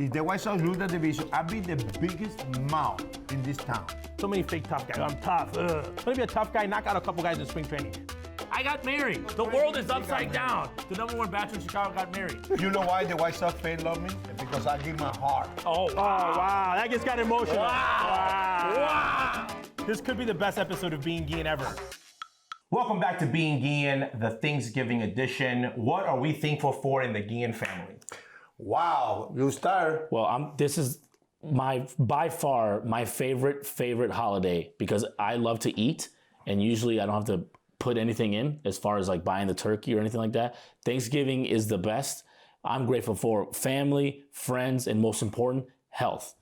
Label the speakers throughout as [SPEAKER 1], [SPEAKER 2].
[SPEAKER 1] if the White Sox lose the division, I'll be the biggest mouth in this town.
[SPEAKER 2] So many fake tough guys. I'm tough. Let me be a tough guy, knock out a couple guys in spring training. I got married. The world is upside down. The number one bachelor in Chicago got married.
[SPEAKER 1] You know why the White Sox fans love me? Because I give my heart.
[SPEAKER 2] Oh, wow. That just got emotional.
[SPEAKER 3] Wow.
[SPEAKER 2] This could be the best episode of Being Guillén ever.
[SPEAKER 3] Welcome back to Being Guillén, the Thanksgiving edition. What are we thankful for in the Guillén family?
[SPEAKER 1] Wow, you start.
[SPEAKER 4] Well, this is by far my favorite holiday because I love to eat, and usually I don't have to put anything in as far as like buying the turkey or anything like that. Thanksgiving is the best. I'm grateful for family, friends, and most important, health.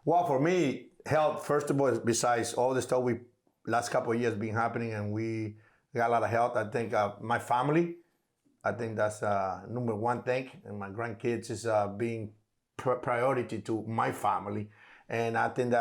[SPEAKER 1] Well, for me, health, first of all, besides all the stuff we last couple of years been happening and we got a lot of health, I think my family, I think that's number one thing. And my grandkids is being priority to my family. And I think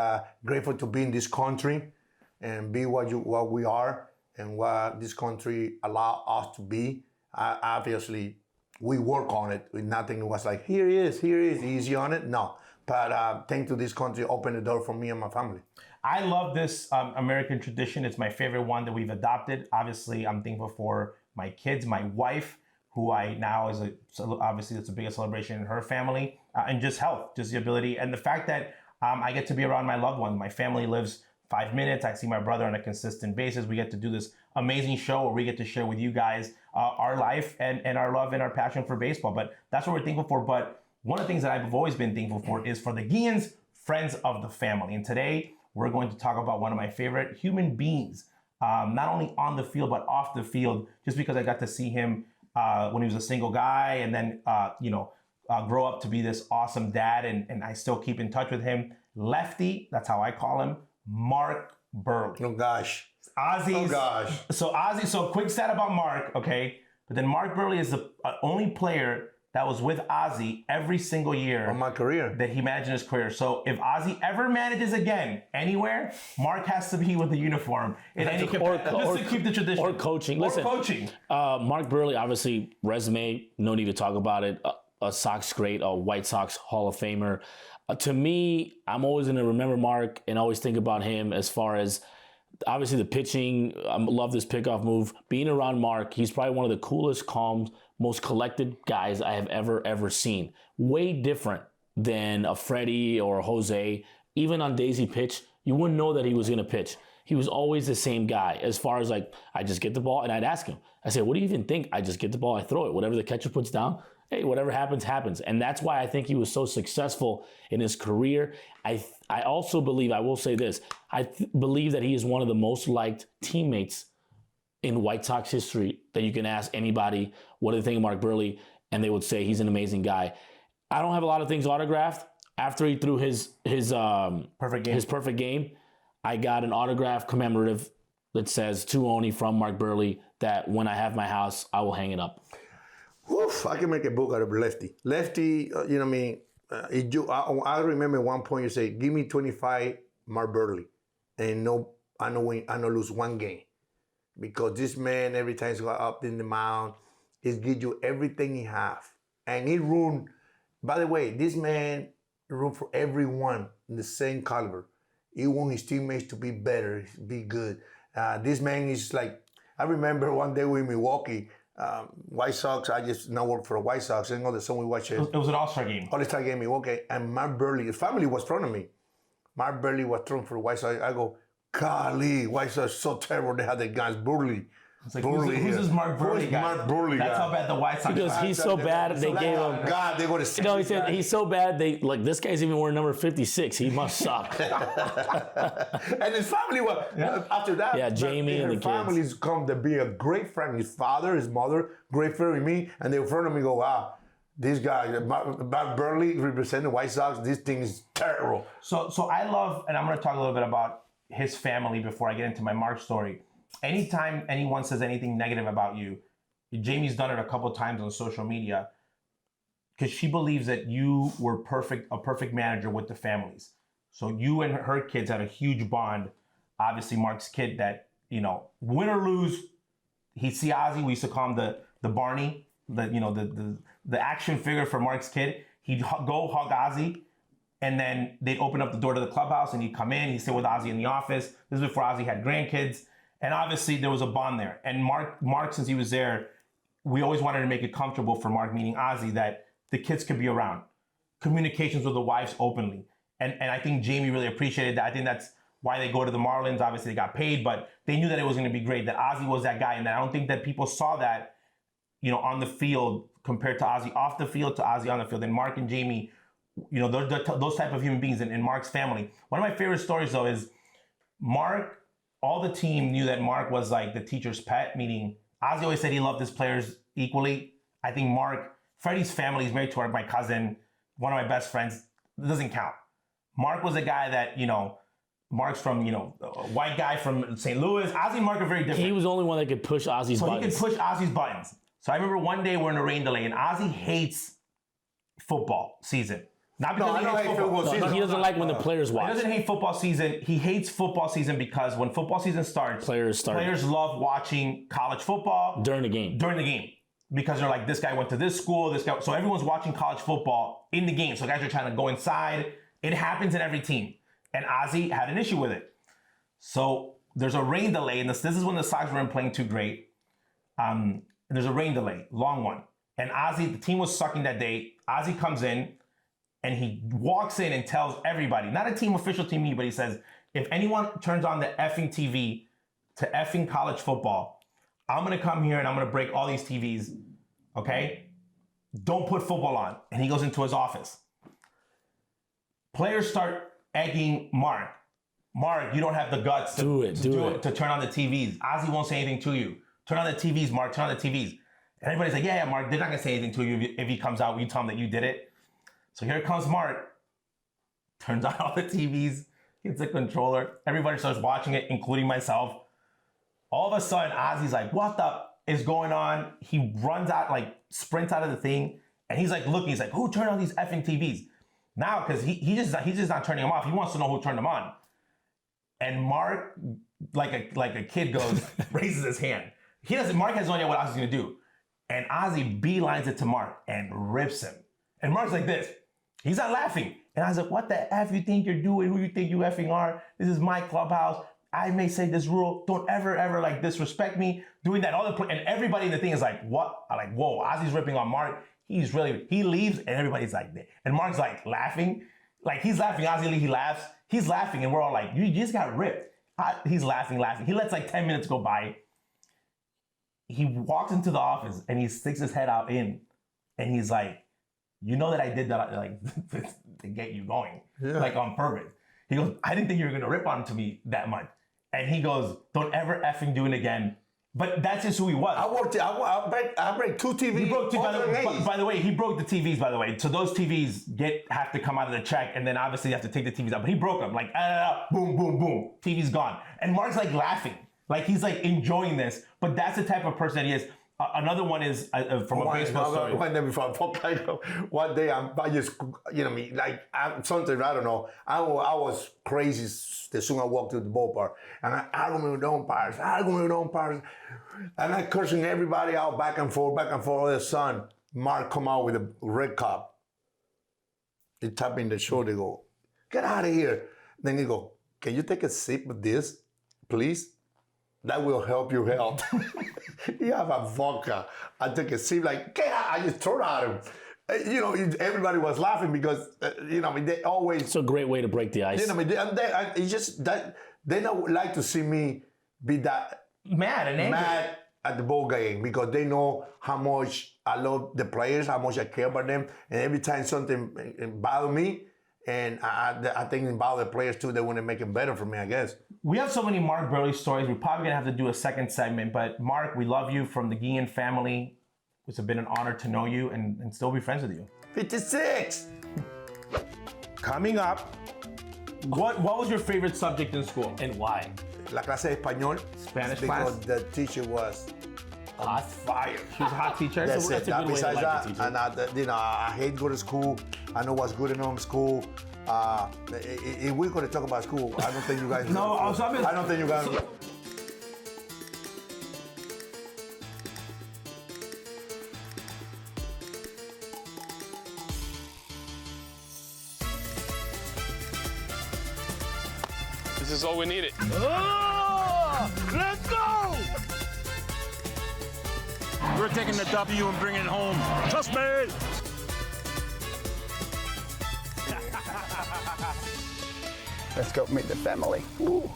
[SPEAKER 1] grateful to be in this country and be what we are and what this country allow us to be. Obviously, we work on it. Nothing was like, here it is, easy on it. No, but thanks to this country, opened the door for me and my family.
[SPEAKER 3] I love this American tradition. It's my favorite one that we've adopted. Obviously, I'm thankful for my kids, my wife, who I now is obviously it's the biggest celebration in her family, and just health, just the ability, and the fact that I get to be around my loved ones. My family lives 5 minutes. I see my brother on a consistent basis. We get to do this amazing show where we get to share with you guys our life and our love and our passion for baseball. But that's what we're thankful for. But one of the things that I've always been thankful for is for the Guilléns, friends of the family. And today we're going to talk about one of my favorite human beings, not only on the field, but off the field, just because I got to see him when he was a single guy and then, grow up to be this awesome dad. And I still keep in touch with him. Lefty, that's how I call him. Mark Buehrle.
[SPEAKER 1] Oh gosh.
[SPEAKER 3] Ozzie.
[SPEAKER 1] Oh gosh.
[SPEAKER 3] So quick stat about Mark, okay? But then Mark Buehrle is the only player that was with Ozzie every single year
[SPEAKER 1] of my career
[SPEAKER 3] that he managed in his career. So if Ozzie ever manages again anywhere, Mark has to be with the uniform in any capacity just to keep the tradition.
[SPEAKER 4] Or coaching.
[SPEAKER 3] Or coaching.
[SPEAKER 4] Mark Buehrle, obviously, resume, no need to talk about it. A Sox great, a White Sox Hall of Famer. To me, I'm always going to remember Mark and always think about him as far as, obviously, the pitching. I love this pickoff move. Being around Mark, he's probably one of the coolest, calm, most collected guys I have ever seen. Way different than a Freddie or a Jose. Even on days he pitched, you wouldn't know that he was going to pitch. He was always the same guy as far as like, I just get the ball and I'd ask him. I said, what do you even think? I just get the ball, I throw it. Whatever the catcher puts down, hey, whatever happens, happens. And that's why I think he was so successful in his career. I also believe, I will say this, believe that he is one of the most liked teammates in White Sox history that you can ask anybody, what do they think of Mark Buehrle? And they would say he's an amazing guy. I don't have a lot of things autographed. After he threw his perfect game, I got an autograph commemorative that says to Oney from Mark Buehrle that when I have my house, I will hang it up.
[SPEAKER 1] Oof, I can make a book out of Lefty. Lefty, you know what I mean? I remember one point you say, give me 25 Mark Buehrle, and I know lose one game. Because this man, every time he's got up in the mound, he's give you everything he have. And he ruined, by the way, this man ruined for everyone in the same caliber. He want his teammates to be better, be good. This man is like, I remember one day we in Milwaukee, White Sox, I just now work for the White Sox, and all the song we watched it.
[SPEAKER 3] It was an All-Star game.
[SPEAKER 1] All-Star game, Milwaukee, and Mark Buehrle, his family was in front of me. Mark Buehrle was throwing for the White Sox. I go, golly, White Sox so terrible. They had the guys Buehrle.
[SPEAKER 3] It's like, who's this Mark Buehrle guy?
[SPEAKER 1] Mark Buehrle
[SPEAKER 3] That's
[SPEAKER 1] guy.
[SPEAKER 3] how bad the White Sox
[SPEAKER 4] Because he's so bad, they gave him.
[SPEAKER 1] God, they would have.
[SPEAKER 4] No, he said he's so bad. They like this guy's even wearing number 56. He must suck.
[SPEAKER 1] And his family was after that.
[SPEAKER 4] Yeah, Jamie and the kids.
[SPEAKER 1] Families come to be a great friend. His father, his mother, great friend with me, and they in front of me go, wow, this guy, Mark Buehrle representing the White Sox. This thing is terrible.
[SPEAKER 3] So I love, and I'm going to talk a little bit about his family before I get into my Mark story. Anytime anyone says anything negative about you, Jamie's done it a couple of times on social media, because she believes that you were a perfect manager with the families. So you and her kids had a huge bond. Obviously, Mark's kid that, win or lose, he'd see Ozzie. We used to call him the Barney, the action figure for Mark's kid. he'd go hug Ozzie, and then they'd open up the door to the clubhouse, and he'd come in, he'd sit with Ozzie in the office. This is before Ozzie had grandkids. And obviously, there was a bond there. And Mark, since he was there, we always wanted to make it comfortable for Mark, meaning Ozzie, that the kids could be around. Communications with the wives openly. And I think Jamie really appreciated that. I think that's why they go to the Marlins. Obviously, they got paid, but they knew that it was going to be great, that Ozzie was that guy. And that I don't think that people saw that, on the field compared to Ozzie off the field to Ozzie on the field. And Mark and Jamie, they're those type of human beings in Mark's family. One of my favorite stories, though, is Mark, all the team knew that Mark was like the teacher's pet, meaning Ozzie always said he loved his players equally. I think Freddie's family is married to my cousin, one of my best friends. It doesn't count. Mark was a guy that, Mark's from, a white guy from St. Louis. Ozzie and Mark are very different.
[SPEAKER 4] He was the only one that could push Ozzie's buttons.
[SPEAKER 3] So he could push Ozzie's buttons. So I remember one day we're in a rain delay, and Ozzie hates football season. Not because he hates football season.
[SPEAKER 4] No, he doesn't like when the players watch.
[SPEAKER 3] He doesn't hate football season. He hates football season because when football season starts, players love watching college football.
[SPEAKER 4] During the game.
[SPEAKER 3] Because they're like, this guy went to this school, this guy. So everyone's watching college football in the game. So guys are trying to go inside. It happens in every team. And Ozzie had an issue with it. So there's a rain delay. And this is when the Sox weren't playing too great. And there's a rain delay, long one. And Ozzie, the team was sucking that day. Ozzie comes in. And he walks in and tells everybody, not a team official team meeting, but he says, if anyone turns on the effing TV to effing college football, I'm going to come here and I'm going to break all these TVs, okay? Don't put football on. And he goes into his office. Players start egging Mark. Mark, you don't have the guts to turn on the TVs. Ozzie won't say anything to you. Turn on the TVs, Mark, turn on the TVs. And everybody's like, yeah, Mark, they're not going to say anything to you if he comes out, you tell him that you did it. So here comes Mark, turns on all the TVs, gets a controller. Everybody starts watching it, including myself. All of a sudden, Ozzie's like, what the is going on? He runs out, sprints out of the thing, and he's like looking, he's like, who turned on these effing TVs? Now, because he's just not turning them off. He wants to know who turned them on. And Mark, like a kid goes, raises his hand. Mark has no idea what Ozzie's gonna do. And Ozzie beelines it to Mark and rips him. And Mark's like this. He's not laughing. And I was like, what the F you think you're doing? Who you think you effing are? This is my clubhouse. I may say this rule. Don't ever disrespect me. Doing that. And everybody in the thing is like, what? I'm like, whoa, Ozzie's ripping on Mark. He leaves and everybody's like, and Mark's like laughing. Like he's laughing. Ozzie, he laughs. He's laughing and we're all like, you just got ripped. He's laughing. He lets 10 minutes go by. He walks into the office and he sticks his head out in and he's like, you know that I did that to get you going, on purpose. He goes, I didn't think you were gonna rip on to me that much. And he goes, don't ever effing do it again. But that's just who he was.
[SPEAKER 1] I break two TVs.
[SPEAKER 3] He broke by the way, he broke the TVs, by the way. So those TVs have to come out of the check, and then obviously you have to take the TVs out. But he broke them, boom, boom, boom. TV's gone. And Mark's laughing. He's enjoying this. But that's the type of person that he is. Another one is from a baseball story.
[SPEAKER 1] One day I just, something, I don't know. I was crazy the soon I walked to the ballpark. And I arguing with the umpires. And I cursing everybody out back and forth. All of a sudden, Mark come out with a red cup. He tap me in the shoulder, go, get out of here. Then he go, can you take a sip of this, please? That will help your health. You have a vodka. I took a sip, get out. I just threw it at him. Everybody was laughing because, they always.
[SPEAKER 4] It's a great way to break the ice.
[SPEAKER 1] They don't like to see me be that
[SPEAKER 3] mad
[SPEAKER 1] at the ball game because they know how much I love the players, how much I care about them. And every time something bothers me, and I think it bothers the players too, they want to make it better for me, I guess.
[SPEAKER 3] We have so many Mark Buehrle stories. We're probably going to have to do a second segment. But Mark, we love you from the Guillén family. It's been an honor to know you and still be friends with you.
[SPEAKER 1] 56!
[SPEAKER 3] Coming up, what was your favorite subject in school?
[SPEAKER 4] And why?
[SPEAKER 1] La clase de español.
[SPEAKER 3] Spanish
[SPEAKER 1] because
[SPEAKER 3] class?
[SPEAKER 1] the teacher was on fire.
[SPEAKER 3] She was a hot teacher?
[SPEAKER 1] That's it.
[SPEAKER 4] a good way to
[SPEAKER 1] Besides
[SPEAKER 4] like
[SPEAKER 1] that,
[SPEAKER 4] the teacher.
[SPEAKER 1] and I hate going to school. I know what's good enough in school. If we're going to talk about school, I don't think you guys. I don't think you guys.
[SPEAKER 5] This is all we needed.
[SPEAKER 2] Oh, let's go! We're taking the W and bringing it home. Trust me.
[SPEAKER 6] Let's go meet the family. Ooh.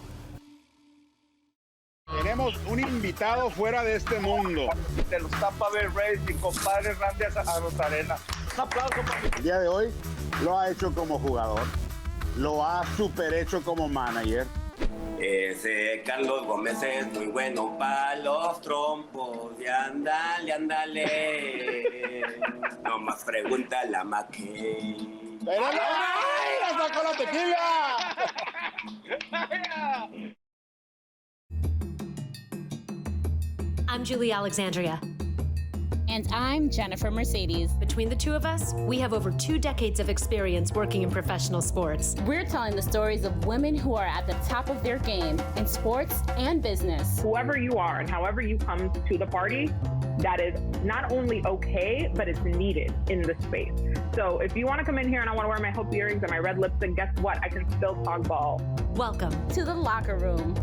[SPEAKER 7] Tenemos un invitado fuera de este mundo.
[SPEAKER 8] De los Tampa Bay Rays, mi compadre Randy Arozarena. Un aplauso para
[SPEAKER 7] El día de hoy lo ha hecho como jugador, lo ha superhecho como manager.
[SPEAKER 9] Ese Carlos Gómez es muy bueno para los trompos. Y ándale, ándale. No más pregunta la McKay.
[SPEAKER 7] ¡Pero no! ¡La sacó la tequila!
[SPEAKER 10] I'm Julie Alexandria.
[SPEAKER 11] And I'm Jennifer Mercedes.
[SPEAKER 10] Between the two of us, we have over 2 decades of experience working in professional sports.
[SPEAKER 11] We're telling the stories of women who are at the top of their game in sports and business.
[SPEAKER 12] Whoever you are and however you come to the party, that is not only okay, but it's needed in the space. So if you want to come in here and I want to wear my Hope earrings and my red lipstick, guess what? I can still talk ball.
[SPEAKER 10] Welcome
[SPEAKER 11] to the locker room.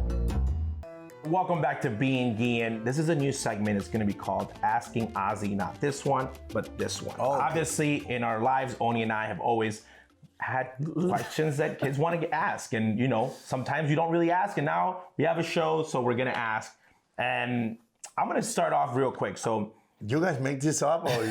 [SPEAKER 3] Welcome back to Being Guillén. This is a new segment. It's going to be called Asking Ozzie, not this one, but this one.
[SPEAKER 1] Oh, okay.
[SPEAKER 3] Obviously, in our lives, Oney and I have always had questions that kids want to get asked. And, you know, sometimes you don't really ask. And now we have a show, so we're going to ask. And I'm going to start off real quick. So,
[SPEAKER 1] you guys make this up, or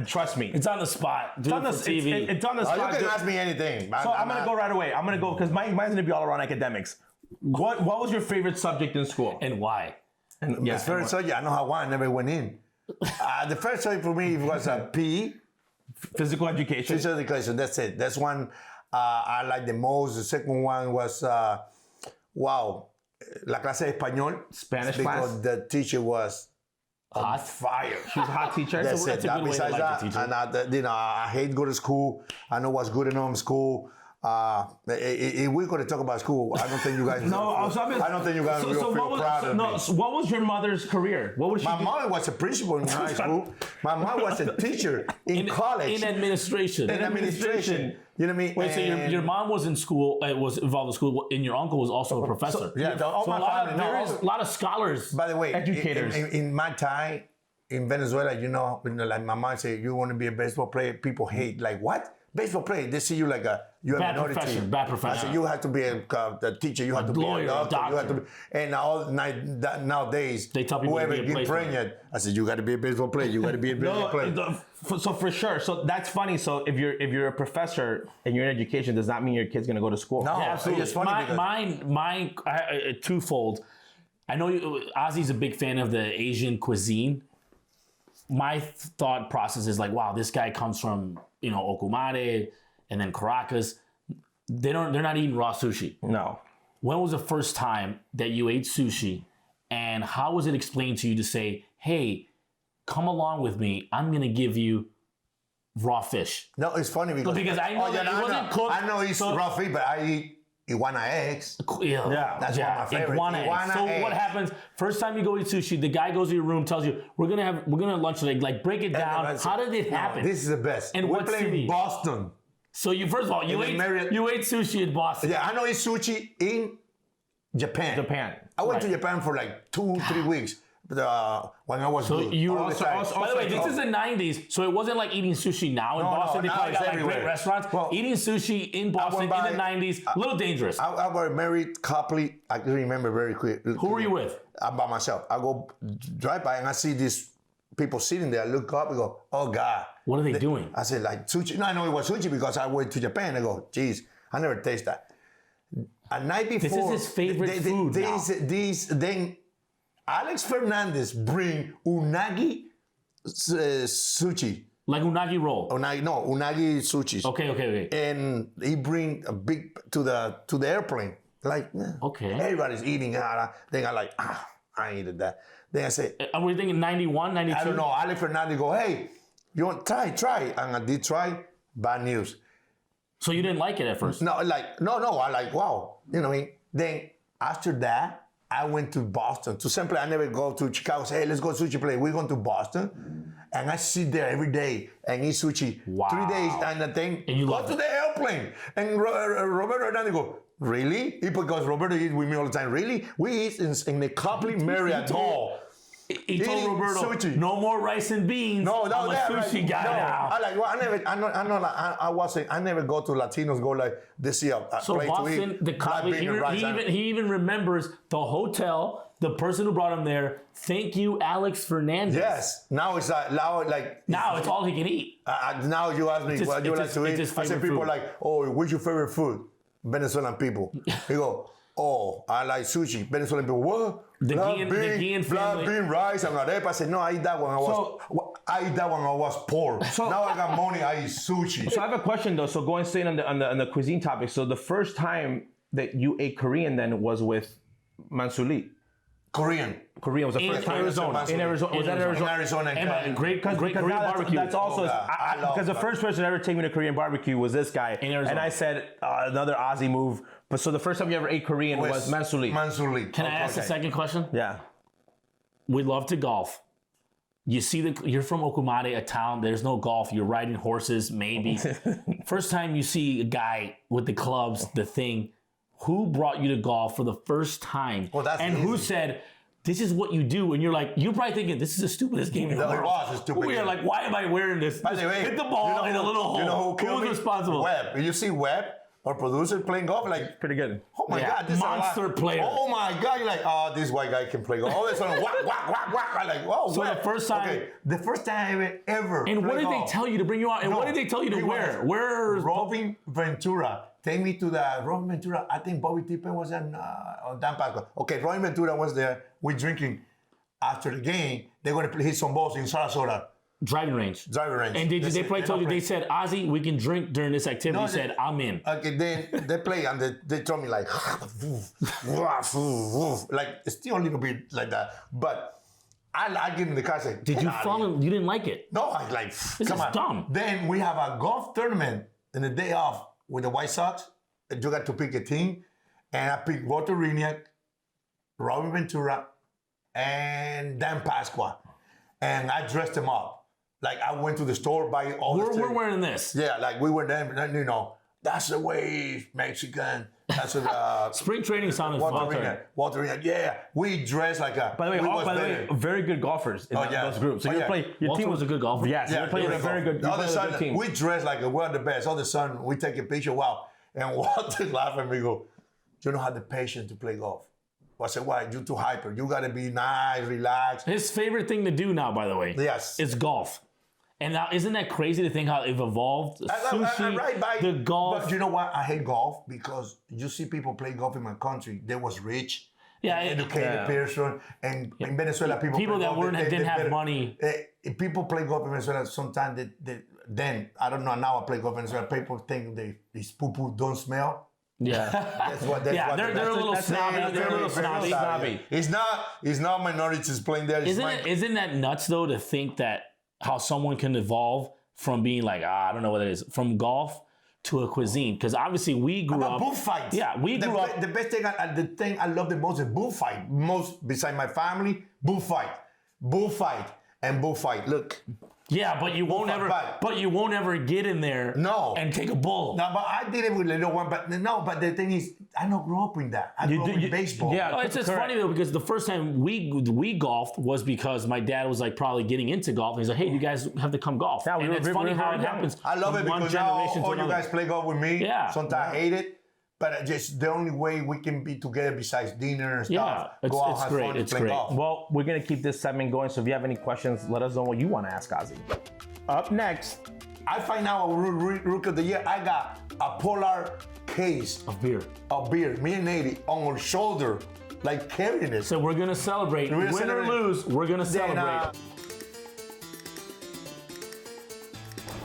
[SPEAKER 3] trust me,
[SPEAKER 4] it's on the spot.
[SPEAKER 3] Do it for TV. It's on the spot.
[SPEAKER 1] You can ask me anything.
[SPEAKER 3] So I'm gonna go right away. I'm gonna go because mine's gonna be all around academics. What was your favorite subject in school
[SPEAKER 4] and why?
[SPEAKER 1] And yeah, the first subject, I know how one never went in. The first subject for me was PE,
[SPEAKER 3] physical education.
[SPEAKER 1] Physical education. That's it. That's one I like the most. The second one was la clase de español,
[SPEAKER 3] Spanish
[SPEAKER 1] because
[SPEAKER 3] class.
[SPEAKER 1] The teacher was
[SPEAKER 3] hot
[SPEAKER 1] fire.
[SPEAKER 3] She was a hot teacher.
[SPEAKER 1] That's
[SPEAKER 4] a good way to like a teacher.
[SPEAKER 1] And I hate going to school. I know what's good enough in school. If we're going to talk about school, I don't think you guys. I don't think you guys will feel proud of me.
[SPEAKER 3] So what was your mother's career? What was she?
[SPEAKER 1] My mother was a principal in high school. My mom was a teacher in college.
[SPEAKER 4] In administration.
[SPEAKER 1] In administration. You know what I mean?
[SPEAKER 4] Wait, so your mom was in school, was involved in school, and your uncle was also a professor.
[SPEAKER 1] All my family.
[SPEAKER 4] A lot of scholars.
[SPEAKER 1] By the way,
[SPEAKER 3] educators.
[SPEAKER 1] In my time in Venezuela, like my mom said, you want to be a baseball player, people hate. Like, what? Baseball player, they see you like you have
[SPEAKER 4] bad
[SPEAKER 1] minority.
[SPEAKER 4] Profession, bad profession.
[SPEAKER 1] I said, you have to be a teacher, you have to
[SPEAKER 4] lawyer,
[SPEAKER 1] be a doctor,
[SPEAKER 4] doctor.
[SPEAKER 1] you have to be, and nowadays,
[SPEAKER 4] they tell people
[SPEAKER 1] whoever
[SPEAKER 4] to be a
[SPEAKER 1] get pregnant, I said, you got to be a baseball player, you got to be a baseball player.
[SPEAKER 3] So for sure, so that's funny. So if you're a professor and you're in education, does not mean your kid's gonna go to school.
[SPEAKER 1] No,
[SPEAKER 4] yeah, absolutely.
[SPEAKER 1] It's funny
[SPEAKER 4] mine, twofold. I know Ozzie's a big fan of the Asian cuisine. My thought process is like, wow, this guy comes from Ocumare and then Caracas. They're not eating raw sushi.
[SPEAKER 3] No.
[SPEAKER 4] When was the first time that you ate sushi, and how was it explained to you to say, hey, come along with me, I'm gonna give you raw fish?
[SPEAKER 1] No, it's funny because
[SPEAKER 4] I know that it wasn't cooked.
[SPEAKER 1] I know it's raw fish, but I eat iguana eggs.
[SPEAKER 4] Yeah,
[SPEAKER 1] that's one of my favorites.
[SPEAKER 4] Iguana eggs. So what happens? First time you go eat sushi, the guy goes to your room, tells you, we're gonna lunch today. Like, break it down. How did it happen?
[SPEAKER 1] This is the best.
[SPEAKER 4] And
[SPEAKER 1] we're playing
[SPEAKER 4] city?
[SPEAKER 1] Boston.
[SPEAKER 4] So you first of all you ate sushi in Boston.
[SPEAKER 1] Yeah, I know it's sushi in Japan. I went to Japan for like 2-3 weeks. When I was
[SPEAKER 4] by the way, this is the 90s, so it wasn't like eating sushi now in Boston. They probably got like great restaurants. Eating sushi in Boston in the 90s, a little dangerous.
[SPEAKER 1] I got married couple. I can remember very quick.
[SPEAKER 4] Who were you with?
[SPEAKER 1] By myself. I go drive by and I see these people sitting there. I look up and go, oh God.
[SPEAKER 4] What are they doing?
[SPEAKER 1] I said, like sushi. No, I know it was sushi because I went to Japan. I go, geez, I never taste that. A night before.
[SPEAKER 4] This is his favorite food now.
[SPEAKER 1] Then Alex Fernandez bring unagi sushi.
[SPEAKER 4] Like unagi roll?
[SPEAKER 1] Unagi sushi.
[SPEAKER 4] Okay.
[SPEAKER 1] And he bring a big to the airplane. Like, everybody's eating. Then I like, I ain't eating that. Then I say,
[SPEAKER 4] are we thinking 91, 92?
[SPEAKER 1] I don't know. Alex Fernandez go, hey, you want try? And I did try. Bad news.
[SPEAKER 4] So you didn't like it at first?
[SPEAKER 1] No. I like, wow. You know what I mean? Then after that, I went to Boston. To simply, I never go to Chicago. Say, hey, let's go sushi place. We're going to Boston. And I sit there every day and eat sushi.
[SPEAKER 4] Wow.
[SPEAKER 1] 3 days. And the thing,
[SPEAKER 4] and you
[SPEAKER 1] go to the airplane. And Roberto Hernandez go, Really? Because Roberto eats with me all the time. Really? We eat in the Copley Marriott Mall.
[SPEAKER 3] He told Roberto,
[SPEAKER 1] sushi.
[SPEAKER 3] no more rice and beans.
[SPEAKER 1] No,
[SPEAKER 3] I'm a sushi guy now.
[SPEAKER 1] I never go to Latinos go like this here.
[SPEAKER 4] So
[SPEAKER 1] place
[SPEAKER 4] Boston,
[SPEAKER 1] to eat
[SPEAKER 4] the
[SPEAKER 1] black
[SPEAKER 4] Copley,
[SPEAKER 1] bean and rice.
[SPEAKER 4] he even remembers the hotel, the person who brought him there. Thank you, Alex Fernandez.
[SPEAKER 1] Yes. Now it's like
[SPEAKER 4] now it's all he can eat.
[SPEAKER 1] Now you ask me what you like to eat. I say people
[SPEAKER 4] food.
[SPEAKER 1] like, oh, what's your favorite food? Venezuelan people. They go, oh, I like sushi. Venezuelan people, what?
[SPEAKER 4] The Guillén family.
[SPEAKER 1] Black bean, rice, and arepa. I said, no, I eat that when I was poor.
[SPEAKER 3] So,
[SPEAKER 1] now I got money, I eat sushi.
[SPEAKER 3] So I have a question though. So going straight on the cuisine topic. So the first time that you ate Korean then was with Mansuli.
[SPEAKER 1] Korean
[SPEAKER 3] was the first time.
[SPEAKER 1] Arizona.
[SPEAKER 3] In Arizona. Was that Arizona?
[SPEAKER 1] In Arizona.
[SPEAKER 4] And great Korean
[SPEAKER 3] Barbecue.
[SPEAKER 4] barbecue.
[SPEAKER 3] That's also because the
[SPEAKER 1] that.
[SPEAKER 3] first person to ever take me to Korean barbecue was this guy.
[SPEAKER 4] In Arizona.
[SPEAKER 3] And I said another Ozzie move. But so the first time you ever ate Korean was Mansuli.
[SPEAKER 1] Mansuli.
[SPEAKER 4] Can I ask a second question?
[SPEAKER 3] Yeah.
[SPEAKER 4] We love to golf. You see you're from Okumade, a town. There's no golf. You're riding horses, maybe. First time you see a guy with the clubs, the thing. Who brought you to golf for the first time?
[SPEAKER 1] Well, that's
[SPEAKER 4] and
[SPEAKER 1] easy.
[SPEAKER 4] who said, this is what you do? And you're like, you're probably thinking, this is the stupidest game in the world.
[SPEAKER 1] It was a stupid
[SPEAKER 4] We are
[SPEAKER 1] game.
[SPEAKER 4] like, why am I wearing this?
[SPEAKER 1] By the way,
[SPEAKER 4] hit the ball in a little hole.
[SPEAKER 1] You know who
[SPEAKER 4] was responsible?
[SPEAKER 1] Webb. You see Webb, our producer, playing golf? Like,
[SPEAKER 3] Pretty good.
[SPEAKER 1] oh my God, this
[SPEAKER 4] monster
[SPEAKER 1] is a
[SPEAKER 4] player.
[SPEAKER 1] Oh my God, you're like, oh, this white guy can play golf. All of a sudden, whack, whack, whack, whack. I'm like, whoa,
[SPEAKER 4] So
[SPEAKER 1] Webb.
[SPEAKER 4] the first time-
[SPEAKER 1] Okay, the first time I ever
[SPEAKER 4] And what
[SPEAKER 1] played
[SPEAKER 4] did they
[SPEAKER 1] golf.
[SPEAKER 4] tell you to bring you out? And
[SPEAKER 1] No,
[SPEAKER 4] what did they tell you to
[SPEAKER 1] he
[SPEAKER 4] wear?
[SPEAKER 1] was
[SPEAKER 4] Where's
[SPEAKER 1] Robin Ventura? Take me to the Robin Ventura. I think Bobby Tippin was on Dan Pasqua. Okay, Robin Ventura was there. We're drinking. After the game, they're going to hit some balls in Sarasota.
[SPEAKER 4] driving range?
[SPEAKER 1] Driving range.
[SPEAKER 4] And they
[SPEAKER 1] said,
[SPEAKER 4] probably told you,
[SPEAKER 1] not
[SPEAKER 4] they said, Ozzie, we can drink during this activity.
[SPEAKER 1] No,
[SPEAKER 4] You said, I'm in.
[SPEAKER 1] Okay, then they play and they told me like, like it's still a little bit like that. But I get in the car and say,
[SPEAKER 4] Did you fall in? You didn't like it?
[SPEAKER 1] No, I like,
[SPEAKER 4] This
[SPEAKER 1] come
[SPEAKER 4] is
[SPEAKER 1] on.
[SPEAKER 4] dumb.
[SPEAKER 1] Then we have a golf tournament in the day off with the White Sox. You got to pick a team. And I picked Walter Riniak, Robin Ventura, and Dan Pasqua. And I dressed them up. Like I went to the store, buy all the
[SPEAKER 4] We're wearing this.
[SPEAKER 1] Yeah, like we were there, you know, that's the way Mexican. That's the
[SPEAKER 4] Spring training sounded fun.
[SPEAKER 1] Walter Riniak, yeah. We dressed like a.
[SPEAKER 3] By the way, very good golfers in those groups. So your
[SPEAKER 4] Walter
[SPEAKER 3] team
[SPEAKER 4] was a good golfer.
[SPEAKER 3] Yes, you played with a very good team.
[SPEAKER 1] We dressed like we're the best. All of a sudden, we take a picture, wow. And Walter laughing at me, go, you don't have the patience to play golf. I said, why? You're too hyper. You got to be nice, relax.
[SPEAKER 4] His favorite thing to do now, by the way, is golf. And now, isn't that crazy to think how it evolved? Sushi, the golf.
[SPEAKER 1] But you know what? I hate golf because you see people play golf in my country. They was rich, educated person. And in Venezuela, people
[SPEAKER 4] that
[SPEAKER 1] golf,
[SPEAKER 4] didn't have money.
[SPEAKER 1] People play golf in Venezuela sometimes. Then, I don't know, now I play golf in Venezuela. People think this poo-poo don't smell.
[SPEAKER 4] Yeah, they're a little snobby. They're a little snobby.
[SPEAKER 1] It's not minorities playing there.
[SPEAKER 4] Isn't that nuts though to think that how someone can evolve from being like I don't know what it is from golf to a cuisine? Because obviously we grew up
[SPEAKER 1] bullfights.
[SPEAKER 4] Yeah, we grew up.
[SPEAKER 1] The best thing, the thing I love the most is bullfight. Most beside my family, bullfight, and bullfight. Look.
[SPEAKER 4] Yeah, but you won't ever get in there and take a bull.
[SPEAKER 1] No, but I did it with little one. But the thing is, I don't grow up with that. I grew up with baseball.
[SPEAKER 4] Yeah, it's just funny though because the first time we golfed was because my dad was like probably getting into golf. And he's like, hey, you guys have to come golf.
[SPEAKER 3] Yeah,
[SPEAKER 4] and it's funny how it happens.
[SPEAKER 1] I love it because now all you guys play golf with me.
[SPEAKER 4] Yeah.
[SPEAKER 1] Sometimes I hate it. But just the only way we can be together besides dinner and stuff. Go out, have fun, and play golf.
[SPEAKER 3] Well, we're going to keep this segment going. So if you have any questions, let us know what you want to ask Ozzie. Up next,
[SPEAKER 1] I find out a Rookie of the Year. I got a Polar case
[SPEAKER 4] of beer.
[SPEAKER 1] Me and Nady on our shoulder, like carrying it.
[SPEAKER 4] So we're going to celebrate. Win or lose, we're going to celebrate.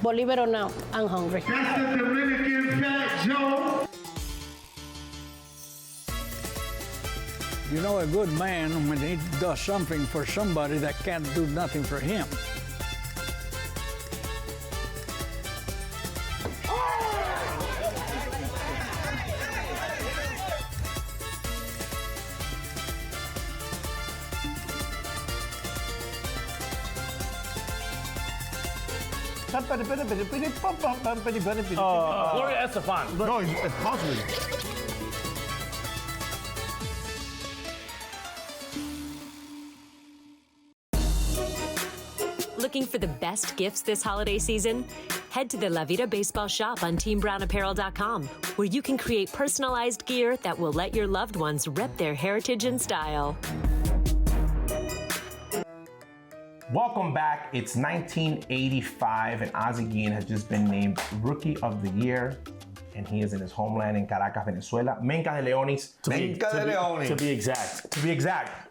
[SPEAKER 5] Believe it or not, I'm hungry.
[SPEAKER 13] That's the Dominican Fat Joe.
[SPEAKER 14] You know a good man when he does something for somebody that can't do nothing for him.
[SPEAKER 2] Gloria Estefan.
[SPEAKER 1] No, it's possible.
[SPEAKER 10] Looking for the best gifts this holiday season? Head to the La Vida Baseball shop on TeamBrownApparel.com, where you can create personalized gear that will let your loved ones rep their heritage and style.
[SPEAKER 3] Welcome back. It's 1985, and Ozzie Guillén has just been named Rookie of the Year, and he is in his homeland in Caracas, Venezuela. Menca de Leones.
[SPEAKER 4] To be exact.
[SPEAKER 3] To be exact.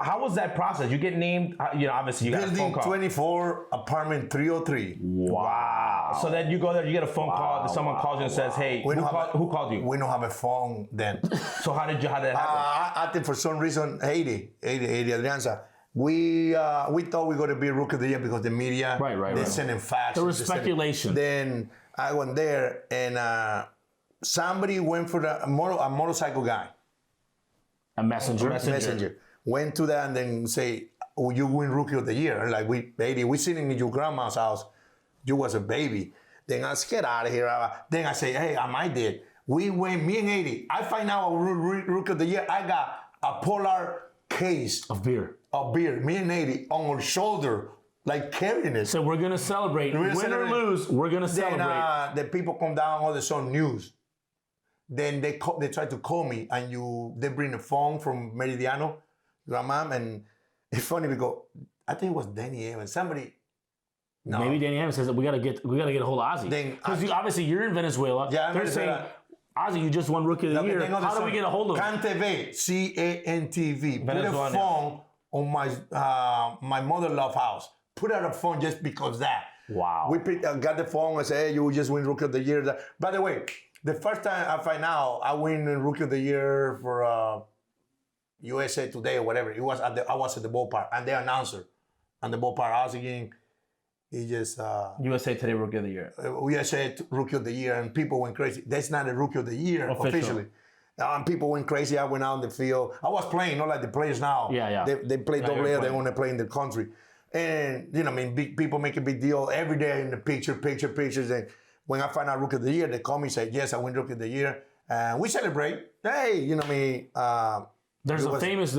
[SPEAKER 3] How was that process? You get named, obviously you got a phone call.
[SPEAKER 1] 24, apartment 303.
[SPEAKER 3] Wow. So then you go there, you get a phone call, someone calls you and says, hey, who called you?
[SPEAKER 1] We don't have a phone then.
[SPEAKER 3] So how did that happen?
[SPEAKER 1] I think for some reason, Haiti Adrianza, we thought we were going to be Rookie of the Year because the media, they're sending fax.
[SPEAKER 4] There was speculation.
[SPEAKER 1] Then I went there and somebody went for a motorcycle guy.
[SPEAKER 4] A messenger.
[SPEAKER 1] Went to that and then say, oh, you win Rookie of the Year. Like, we sitting in your grandma's house. You was a baby. Then I said, get out of here. Then I say, hey, I might did. We went, me and 80. I find out Rookie of the Year. I got a Polar case
[SPEAKER 4] of beer.
[SPEAKER 1] Me and 80 on our shoulder, like carrying it.
[SPEAKER 4] So we're going to celebrate. Win or lose, we're going to celebrate.
[SPEAKER 1] Then the people come down, all the sun news. Then they try to call me and they bring a phone from Meridiano. Grandma, and it's funny because I think it was Danny Evans. Somebody, no.
[SPEAKER 4] Maybe Danny Evans says that we gotta get a hold of Ozzie. Because obviously you're in Venezuela.
[SPEAKER 1] Yeah,
[SPEAKER 4] they're saying, Ozzie, you just won Rookie of the Year. How do we get a hold of him?
[SPEAKER 1] CANTV, CANTV. Put a phone on my mother-in-law's house. Put out a phone just because that.
[SPEAKER 4] Wow.
[SPEAKER 1] We got the phone and said, hey, you just win Rookie of the Year. By the way, the first time I find out I win Rookie of the Year for USA Today or whatever. I was at the ballpark, and the announcer and the ballpark, Ozzie Guillén, he just
[SPEAKER 3] USA Today Rookie of the Year.
[SPEAKER 1] USA Rookie of the Year, and people went crazy. That's not a Rookie of the Year officially. And people went crazy. I went out in the field. I was playing, not like the players now.
[SPEAKER 4] Yeah.
[SPEAKER 1] They play double A. They want to play in the country, and big people make a big deal every day in the pictures. And when I find out Rookie of the Year, they call me and say, yes, I win Rookie of the Year, and we celebrate. Hey,
[SPEAKER 4] There's a famous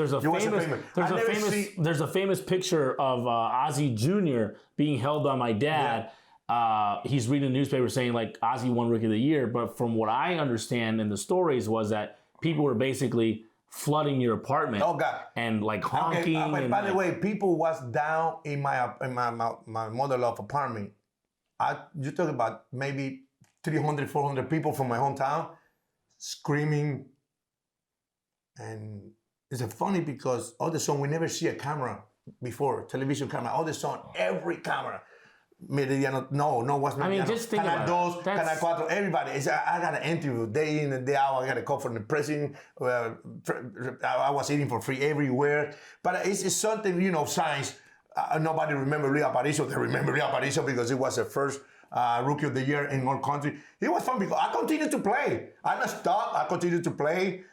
[SPEAKER 4] picture of Ozzie Jr. being held by my dad. Yeah. He's reading the newspaper saying like Ozzie won Rookie of the Year, but from what I understand in the stories was that people were basically flooding your apartment.
[SPEAKER 1] Oh God!
[SPEAKER 4] And like honking.
[SPEAKER 1] Okay, by the way, people was down in my mother-in-law's apartment. You talk about maybe 300, 400 people from my hometown screaming. And it's funny because all the song, we never see a camera before, television camera. All the song, every camera. Meridiano, no, what's Meridiano?
[SPEAKER 4] I mean, just think about it.
[SPEAKER 1] Canal 4, everybody. I got an interview day in and day out. I got a call from the president. I was eating for free everywhere. But it's something, science. Nobody remember Rio Aparicio. They remember Rio Aparicio because it was the first Rookie of the Year in our country. It was fun because I continued to play. I didn't stop. I continued to play.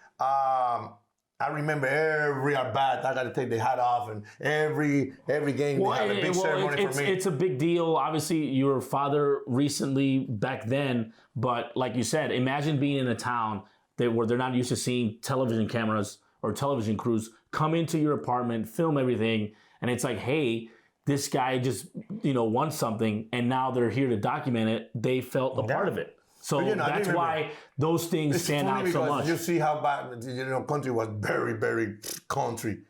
[SPEAKER 1] I remember every at-bat, I got to take the hat off, and every game they have a big ceremony for me.
[SPEAKER 4] It's a big deal. Obviously, your father recently back then, but like you said, imagine being in a town where they're not used to seeing television cameras or television crews come into your apartment, film everything, and it's like, hey, this guy just won something, and now they're here to document it. They felt a part of it. So that's why those things stand out so much.
[SPEAKER 1] You see how bad, country was very, very country.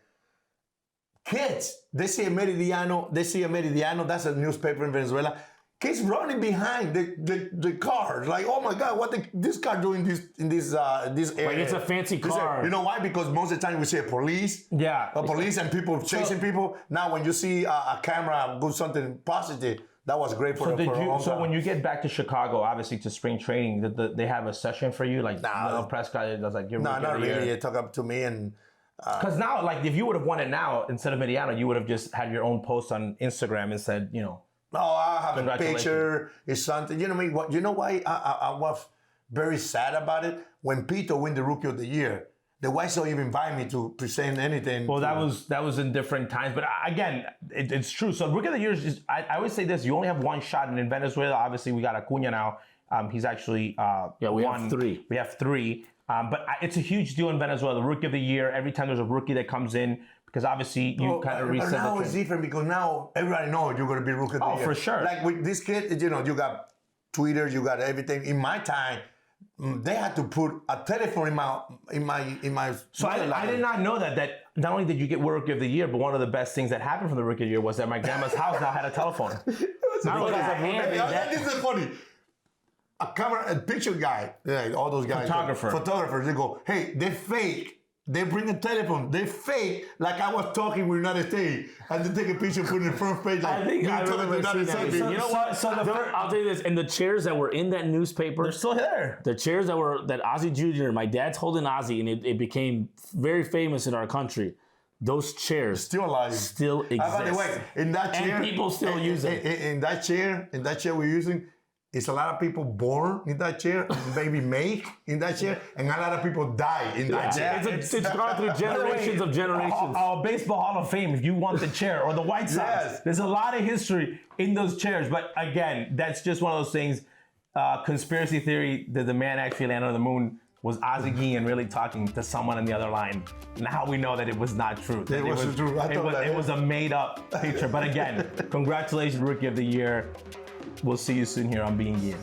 [SPEAKER 1] Kids, they see a Meridiano, that's a newspaper in Venezuela. Kids running behind the car. Like, oh my God, what this car doing in this area?
[SPEAKER 4] Like it's a fancy car.
[SPEAKER 1] You know why? Because most of the time we see a police.
[SPEAKER 3] Yeah.
[SPEAKER 1] A police and people chasing people. Now when you see a camera do something positive, that was great for
[SPEAKER 3] So when you get back to Chicago, obviously to spring training, did they have a session for you? Like, press guy does like,
[SPEAKER 1] not really. They talk up to me and...
[SPEAKER 3] Because now, like, if you would have won it now, instead of Mediano, you would have just had your own post on Instagram and said,
[SPEAKER 1] No, I have a picture. It's something. You know why I was very sad about it? When Pito win the Rookie of the Year, the White Sox even invite me to present anything.
[SPEAKER 3] Well, that was in different times. But again, it's true. So Rookie of the Year is, I always say this, you only have one shot. And in Venezuela, obviously, we got Acuña now. He's actually
[SPEAKER 4] we have three.
[SPEAKER 3] We have three. But it's a huge deal in Venezuela. The Rookie of the Year, every time there's a rookie that comes in, Because obviously you kind of reset
[SPEAKER 1] now
[SPEAKER 3] the
[SPEAKER 1] it's
[SPEAKER 3] trend.
[SPEAKER 1] different because now everybody knows you're going to be rookie of the year.
[SPEAKER 3] For sure.
[SPEAKER 1] Like with this kid, you know, you got Twitter, you got everything. In my time, they had to put a telephone in my.
[SPEAKER 3] So I did not know that not only did you get Rookie of the Year, but one of the best things that happened from the Rookie of the Year was that my grandma's house now had a telephone.
[SPEAKER 1] This is funny. A picture guy, all those guys. Photographers, they go, hey, they're fake. They bring a telephone. They fake like I was talking with United States, and they take a picture, put it in the front page. Like,
[SPEAKER 4] I think I remember seeing that. You know what? I'll tell you this. And the chairs that were in that newspaper,
[SPEAKER 3] they're still there.
[SPEAKER 4] The chairs that Ozzie Jr. My dad's holding Ozzie, and it became very famous in our country. Those chairs
[SPEAKER 1] still alive,
[SPEAKER 4] still exist.
[SPEAKER 1] By the way, in that chair,
[SPEAKER 4] and people still use it.
[SPEAKER 1] In that chair we're using. It's a lot of people born in that chair, maybe make in that chair, and a lot of people die in that chair.
[SPEAKER 4] It's gone through generations of generations.
[SPEAKER 3] Our Baseball Hall of Fame, if you want the chair, or the White Sox. There's a lot of history in those chairs. But again, that's just one of those things. Conspiracy theory that the man actually landed on the moon was Ozzie Guillén really talking to someone on the other line. Now we know that it was not true.
[SPEAKER 1] It was true.
[SPEAKER 3] It was a made-up picture. But again, congratulations, Rookie of the Year. We'll see you soon here on Being Guillén.